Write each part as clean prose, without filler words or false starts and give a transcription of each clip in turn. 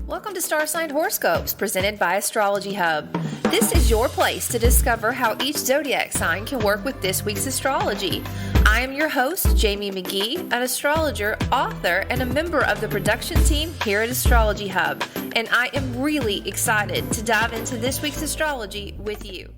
Welcome to Star Sign Horoscopes, presented by Astrology Hub. This is your place to discover how each zodiac sign can work with this week's astrology. I am your host, Jamie Magee, an astrologer, author, and a member of the production team here at Astrology Hub, and I am really excited to dive into this week's astrology with you.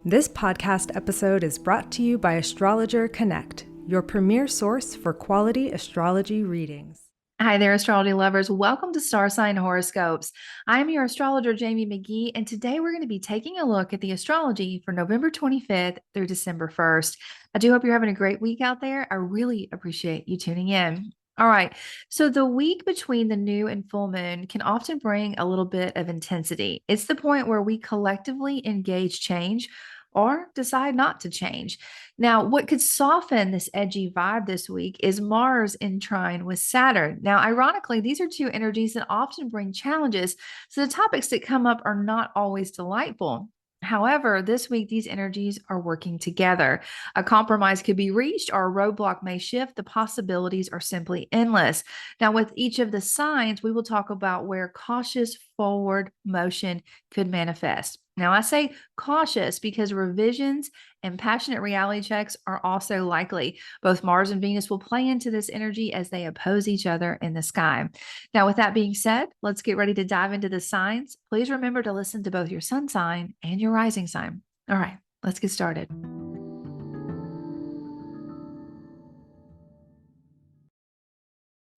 This podcast episode is brought to you by Astrologer Connect, your premier source for quality astrology readings. Hi there, astrology lovers. Welcome to Star Sign Horoscopes. I'm your astrologer, Jamie Magee, and today we're going to be taking a look at the astrology for November 25th through December 1st. I do hope you're having a great week out there. I really appreciate you tuning in. All right, so the week between the new and full moon can often bring a little bit of intensity. It's the point where we collectively engage change or decide not to change. Now, what could soften this edgy vibe this week is Mars in trine with Saturn. Now, ironically, these are two energies that often bring challenges, so the topics that come up are not always delightful. However, this week, these energies are working together. A compromise could be reached or a roadblock may shift. The possibilities are simply endless. Now, with each of the signs, we will talk about where cautious forward motion could manifest. Now, I say cautious because revisions and passionate reality checks are also likely. Both Mars and Venus will play into this energy as they oppose each other in the sky. Now, with that being said, let's get ready to dive into the signs. Please remember to listen to both your sun sign and your rising sign. All right, let's get started.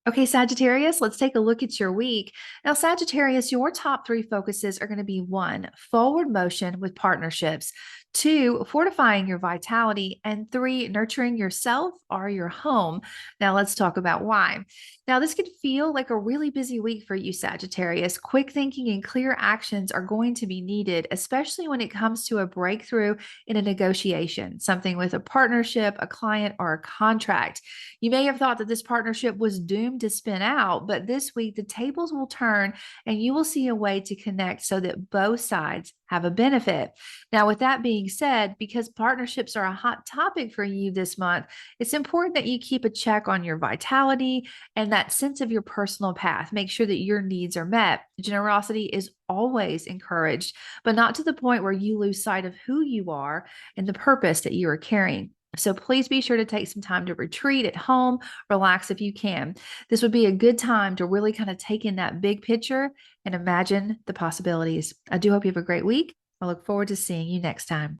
Okay, Sagittarius, let's take a look at your week. Now, Sagittarius, your top three focuses are going to be 1, forward motion with partnerships, 2, fortifying your vitality, and 3, nurturing yourself or your home. Now, let's talk about why. Now, this could feel like a really busy week for you, Sagittarius. Quick thinking and clear actions are going to be needed, especially when it comes to a breakthrough in a negotiation, something with a partnership, a client, or a contract. You may have thought that this partnership was doomed to spin out, but this week the tables will turn and you will see a way to connect so that both sides have a benefit. Now, with that being said, because partnerships are a hot topic for you this month, it's important that you keep a check on your vitality and that sense of your personal path. Make sure that your needs are met. Generosity is always encouraged, but not to the point where you lose sight of who you are and the purpose that you are carrying. So please be sure to take some time to retreat at home, relax if you can. This would be a good time to really kind of take in that big picture and imagine the possibilities. I do hope you have a great week. I look forward to seeing you next time.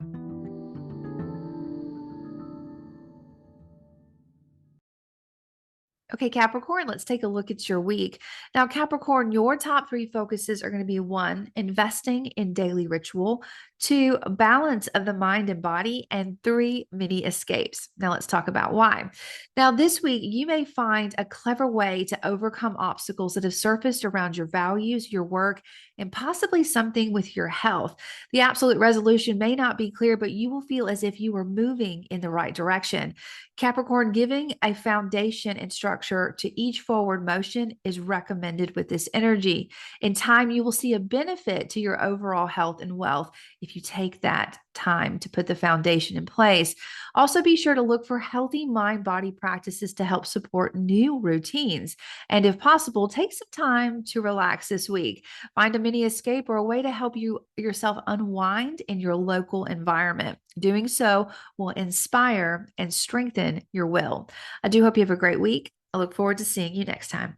Okay, Capricorn, let's take a look at your week. Now, Capricorn, your top three focuses are going to be 1, investing in daily ritual, 2, balance of the mind and body, and 3, mini escapes. Now, let's talk about why. Now, this week, you may find a clever way to overcome obstacles that have surfaced around your values, your work, and possibly something with your health. The absolute resolution may not be clear, but you will feel as if you were moving in the right direction. Capricorn, giving a foundation and structure to each forward motion is recommended with this energy. In time, you will see a benefit to your overall health and wealth if you take that time to put the foundation in place. Also, be sure to look for healthy mind-body practices to help support new routines. And if possible, take some time to relax this week. Find a mini escape or a way to help yourself unwind in your local environment. Doing so will inspire and strengthen your will. I do hope you have a great week. I look forward to seeing you next time.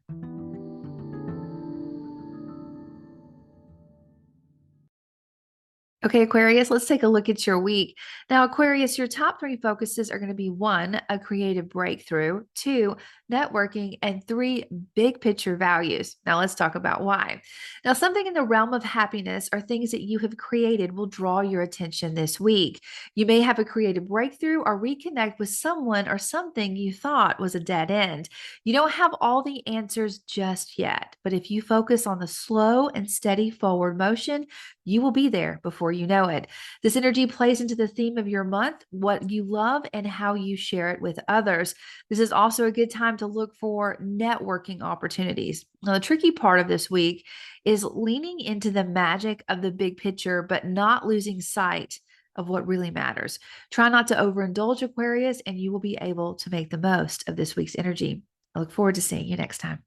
Okay, Aquarius, let's take a look at your week. Now, Aquarius, your top three focuses are going to be 1, a creative breakthrough, 2, networking, and 3, big picture values. Now, let's talk about why. Now, something in the realm of happiness or things that you have created will draw your attention this week. You may have a creative breakthrough or reconnect with someone or something you thought was a dead end. You don't have all the answers just yet, but if you focus on the slow and steady forward motion, you will be there before you know it. This energy plays into the theme of your month, what you love and how you share it with others. This is also a good time to look for networking opportunities. Now, the tricky part of this week is leaning into the magic of the big picture, but not losing sight of what really matters. Try not to overindulge, Aquarius, and you will be able to make the most of this week's energy. I look forward to seeing you next time.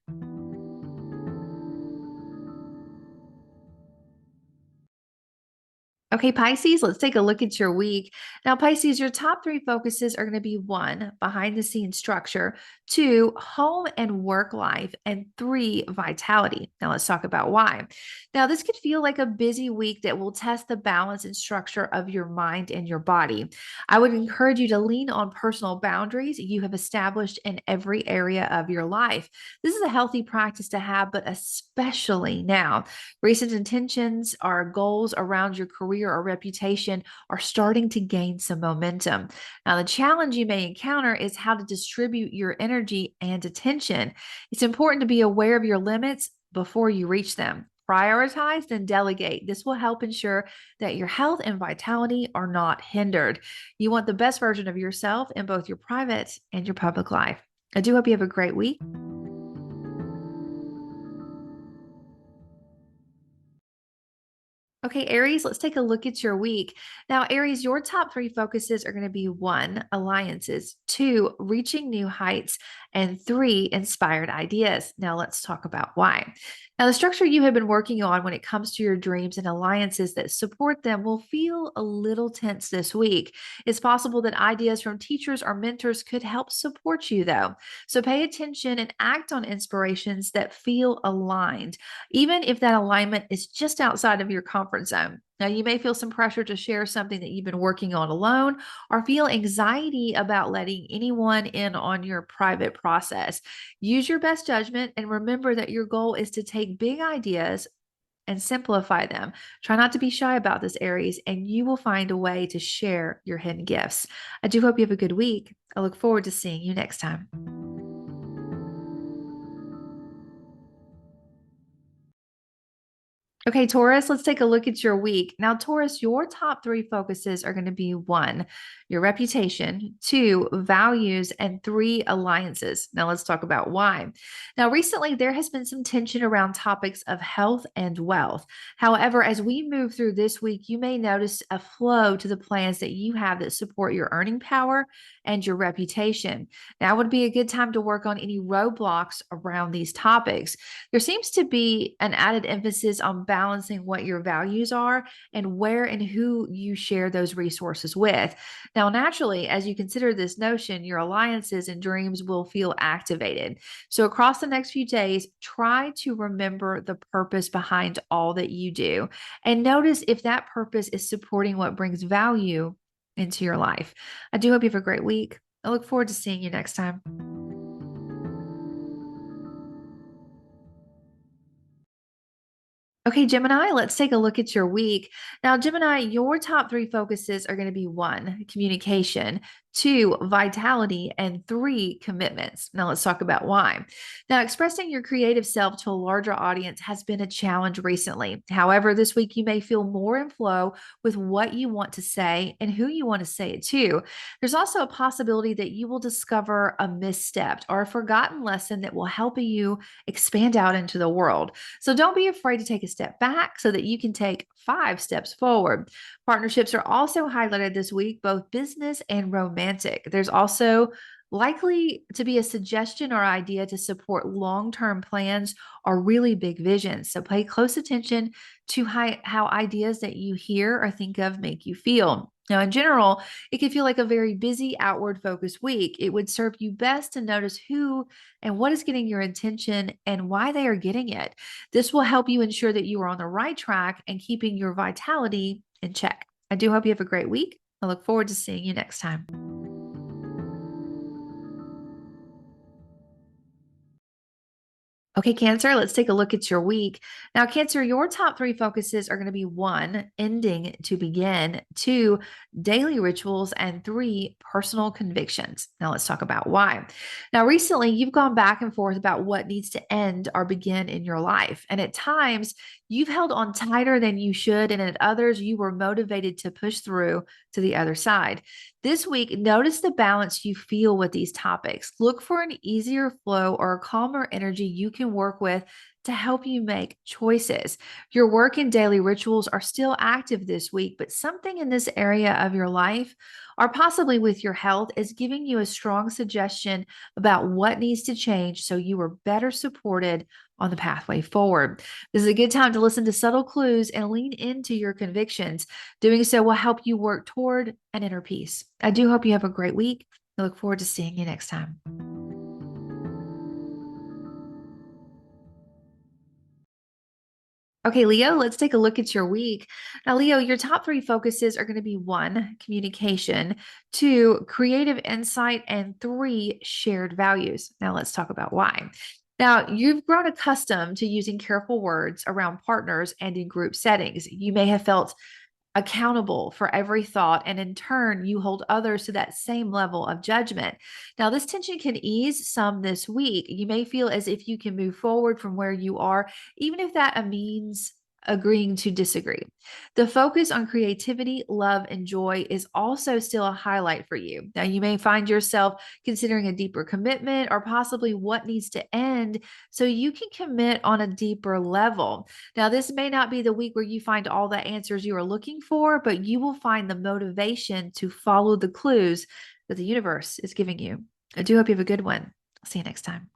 Okay, Pisces, let's take a look at your week. Now, Pisces, your top three focuses are going to be one, behind the scenes structure, two, home and work life, and three, vitality. Now, let's talk about why. Now, this could feel like a busy week that will test the balance and structure of your mind and your body. I would encourage you to lean on personal boundaries you have established in every area of your life. This is a healthy practice to have, but especially now. Recent intentions or goals around your career or reputation are starting to gain some momentum. Now, the challenge you may encounter is how to distribute your energy and attention. It's important to be aware of your limits before you reach them. Prioritize, then delegate. This will help ensure that your health and vitality are not hindered. You want the best version of yourself in both your private and your public life. I do hope you have a great week. Okay, Aries, let's take a look at your week. Now, Aries, your top three focuses are going to be one, alliances, two, reaching new heights, and three, inspired ideas. Now, let's talk about why. Now, the structure you have been working on when it comes to your dreams and alliances that support them will feel a little tense this week. It's possible that ideas from teachers or mentors could help support you, though. So pay attention and act on inspirations that feel aligned, even if that alignment is just outside of your comfort zone. Now, you may feel some pressure to share something that you've been working on alone or feel anxiety about letting anyone in on your private process. Use your best judgment and remember that your goal is to take big ideas and simplify them. Try not to be shy about this, Aries, and you will find a way to share your hidden gifts. I do hope you have a good week. I look forward to seeing you next time. Okay, Taurus, let's take a look at your week. Now, Taurus, your top three focuses are going to be one, your reputation, two, values, and three, alliances. Now, let's talk about why. Now, recently, there has been some tension around topics of health and wealth. However, as we move through this week, you may notice a flow to the plans that you have that support your earning power and your reputation. Now would be a good time to work on any roadblocks around these topics. There seems to be an added emphasis on balancing what your values are and where and who you share those resources with. Now, naturally, as you consider this notion, your alliances and dreams will feel activated. So, across the next few days, try to remember the purpose behind all that you do and notice if that purpose is supporting what brings value into your life. I do hope you have a great week. I look forward to seeing you next time. Okay, Gemini, let's take a look at your week. Now, Gemini, your top three focuses are going to be one, communication, two, vitality, and three, commitments. Now, let's talk about why. Now, expressing your creative self to a larger audience has been a challenge recently. However, this week you may feel more in flow with what you want to say and who you want to say it to. There's also a possibility that you will discover a misstep or a forgotten lesson that will help you expand out into the world. So don't be afraid to take a step back so that you can take 5 steps forward. Partnerships are also highlighted this week, both business and romantic. There's also likely to be a suggestion or idea to support long-term plans or really big visions. So pay close attention to how ideas that you hear or think of make you feel. Now, in general, it can feel like a very busy, outward focused week. It would serve you best to notice who and what is getting your attention and why they are getting it. This will help you ensure that you are on the right track and keeping your vitality in check. I do hope you have a great week. I look forward to seeing you next time. Okay, Cancer, let's take a look at your week. Now, Cancer, your top three focuses are going to be one, ending to begin, two, daily rituals, and three, personal convictions. Now, let's talk about why. Now, recently, you've gone back and forth about what needs to end or begin in your life. And at times, you've held on tighter than you should. And at others, you were motivated to push through to the other side. This week, notice the balance you feel with these topics. Look for an easier flow or a calmer energy you can work with to help you make choices. Your work and daily rituals are still active this week, but something in this area of your life, or possibly with your health, is giving you a strong suggestion about what needs to change so you are better supported on the pathway forward. This is a good time to listen to subtle clues and lean into your convictions. Doing so will help you work toward an inner peace. I do hope you have a great week. I look forward to seeing you next time. Okay, Leo, let's take a look at your week. Now, Leo, your top three focuses are going to be one, communication, two, creative insight, and three, shared values. Now, let's talk about why. Now, you've grown accustomed to using careful words around partners and in group settings. You may have felt accountable for every thought, and in turn, you hold others to that same level of judgment. Now, this tension can ease some this week. You may feel as if you can move forward from where you are, even if that means agreeing to disagree. The focus on creativity, love, and joy is also still a highlight for you. Now, you may find yourself considering a deeper commitment or possibly what needs to end so you can commit on a deeper level. Now, this may not be the week where you find all the answers you are looking for, but you will find the motivation to follow the clues that the universe is giving you. I do hope you have a good one. I'll see you next time.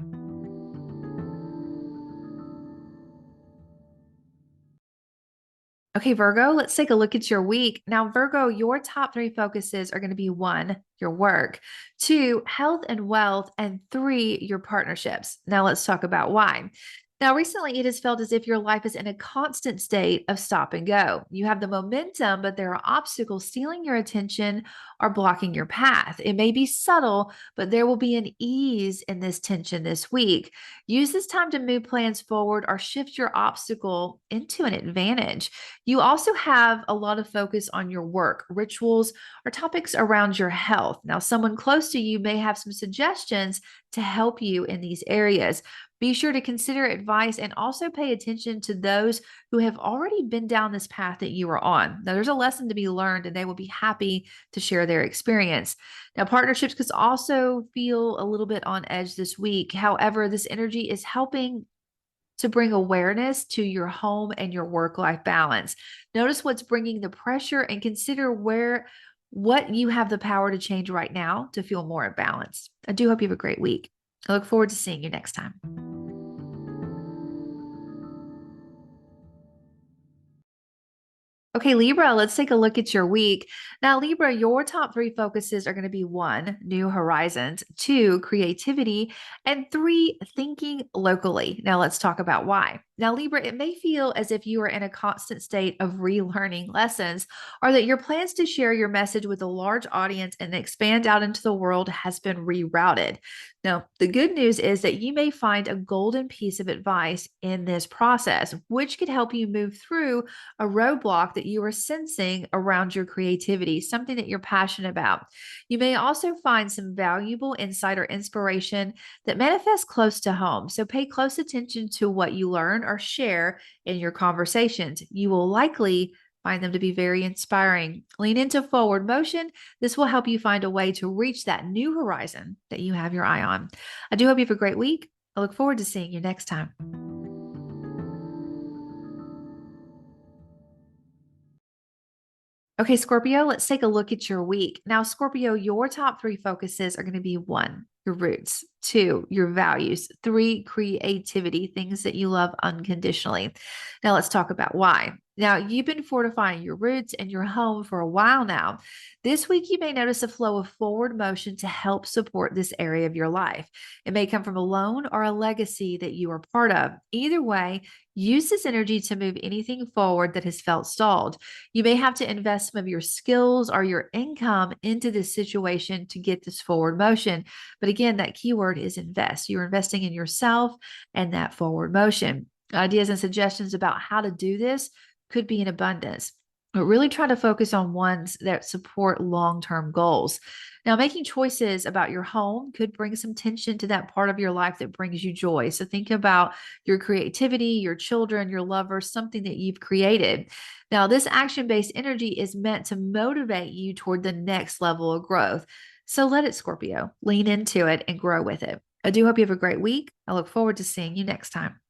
Okay, Virgo, let's take a look at your week. Now, Virgo, your top three focuses are going to be one, your work, two, health and wealth, and three, your partnerships. Now, let's talk about why. Now, recently it has felt as if your life is in a constant state of stop and go. You have the momentum, but there are obstacles stealing your attention or blocking your path. It may be subtle, but there will be an ease in this tension this week. Use this time to move plans forward or shift your obstacle into an advantage. You also have a lot of focus on your work, rituals, or topics around your health. Now, someone close to you may have some suggestions to help you in these areas. Be sure to consider advice and also pay attention to those who have already been down this path that you are on. Now, there's a lesson to be learned, and they will be happy to share their experience. Now, partnerships could also feel a little bit on edge this week. However, this energy is helping to bring awareness to your home and your work-life balance. Notice what's bringing the pressure and consider what you have the power to change right now to feel more at balance. I do hope you have a great week. I look forward to seeing you next time. Okay, Libra, let's take a look at your week. Now, Libra, your top three focuses are going to be one, new horizons, two, creativity, and three, thinking locally. Now, let's talk about why. Now, Libra, it may feel as if you are in a constant state of relearning lessons, or that your plans to share your message with a large audience and expand out into the world has been rerouted. Now, the good news is that you may find a golden piece of advice in this process, which could help you move through a roadblock that you are sensing around your creativity, something that you're passionate about. You may also find some valuable insight or inspiration that manifests close to home. So pay close attention to what you learn or share in your conversations. You will likely find them to be very inspiring. Lean into forward motion. This will help you find a way to reach that new horizon that you have your eye on. I do hope you have a great week. I look forward to seeing you next time. Okay, Scorpio, let's take a look at your week. Now, Scorpio, your top three focuses are going to be one, your roots, two, your values, three, creativity, things that you love unconditionally. Now, let's talk about why. Now, you've been fortifying your roots and your home for a while now. This week, you may notice a flow of forward motion to help support this area of your life. It may come from a loan or a legacy that you are part of. Either way, use this energy to move anything forward that has felt stalled. You may have to invest some of your skills or your income into this situation to get this forward motion. But again, that keyword is invest. You're investing in yourself and that forward motion. Ideas and suggestions about how to do this could be in abundance, but really try to focus on ones that support long-term goals. Now, making choices about your home could bring some tension to that part of your life that brings you joy. So think about your creativity, your children, your lovers, something that you've created. Now, this action-based energy is meant to motivate you toward the next level of growth. So let it, Scorpio. Lean into it and grow with it. I do hope you have a great week. I look forward to seeing you next time.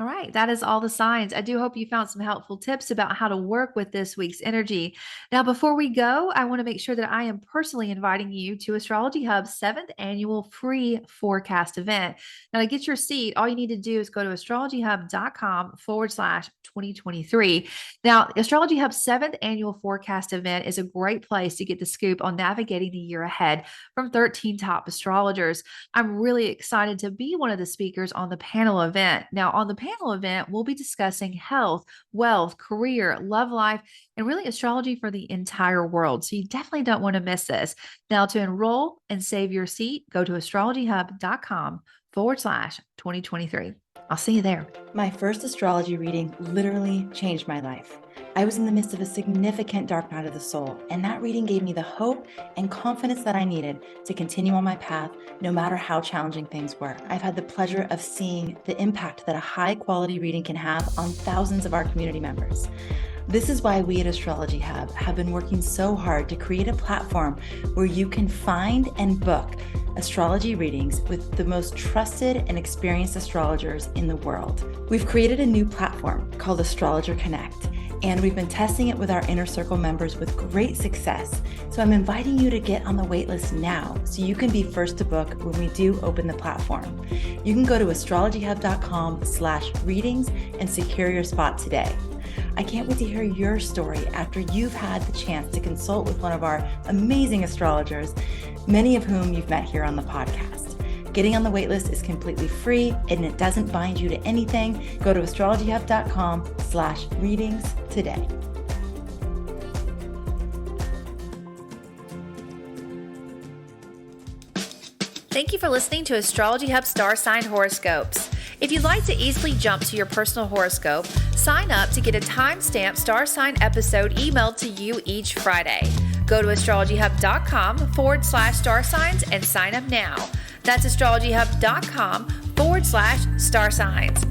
All right, that is all the signs. I do hope you found some helpful tips about how to work with this week's energy. Now, before we go, I want to make sure that I am personally inviting you to Astrology Hub's 7th annual free forecast event. Now, to get your seat, all you need to do is go to astrologyhub.com/2023. Now, Astrology Hub's 7th annual forecast event is a great place to get the scoop on navigating the year ahead from 13 top astrologers. I'm really excited to be one of the speakers on the panel event. Now, on the panel event, we'll be discussing health, wealth, career, love life, and really astrology for the entire world. So you definitely don't want to miss this. Now, to enroll and save your seat, go to astrologyhub.com/2023. I'll see you there. My first astrology reading literally changed my life. I was in the midst of a significant dark night of the soul, and that reading gave me the hope and confidence that I needed to continue on my path, no matter how challenging things were. I've had the pleasure of seeing the impact that a high-quality reading can have on thousands of our community members. This is why we at Astrology Hub have been working so hard to create a platform where you can find and book astrology readings with the most trusted and experienced astrologers in the world. We've created a new platform called Astrologer Connect, and we've been testing it with our inner circle members with great success. So I'm inviting you to get on the waitlist now so you can be first to book when we do open the platform. You can go to astrologyhub.com/readings and secure your spot today. I can't wait to hear your story after you've had the chance to consult with one of our amazing astrologers, many of whom you've met here on the podcast. Getting on the waitlist is completely free and it doesn't bind you to anything. Go to astrologyhub.com/readings today. Thank you for listening to Astrology Hub Star Sign Horoscopes. If you'd like to easily jump to your personal horoscope, sign up to get a timestamped star sign episode emailed to you each Friday. Go to astrologyhub.com/star signs and sign up now. That's astrologyhub.com/star signs.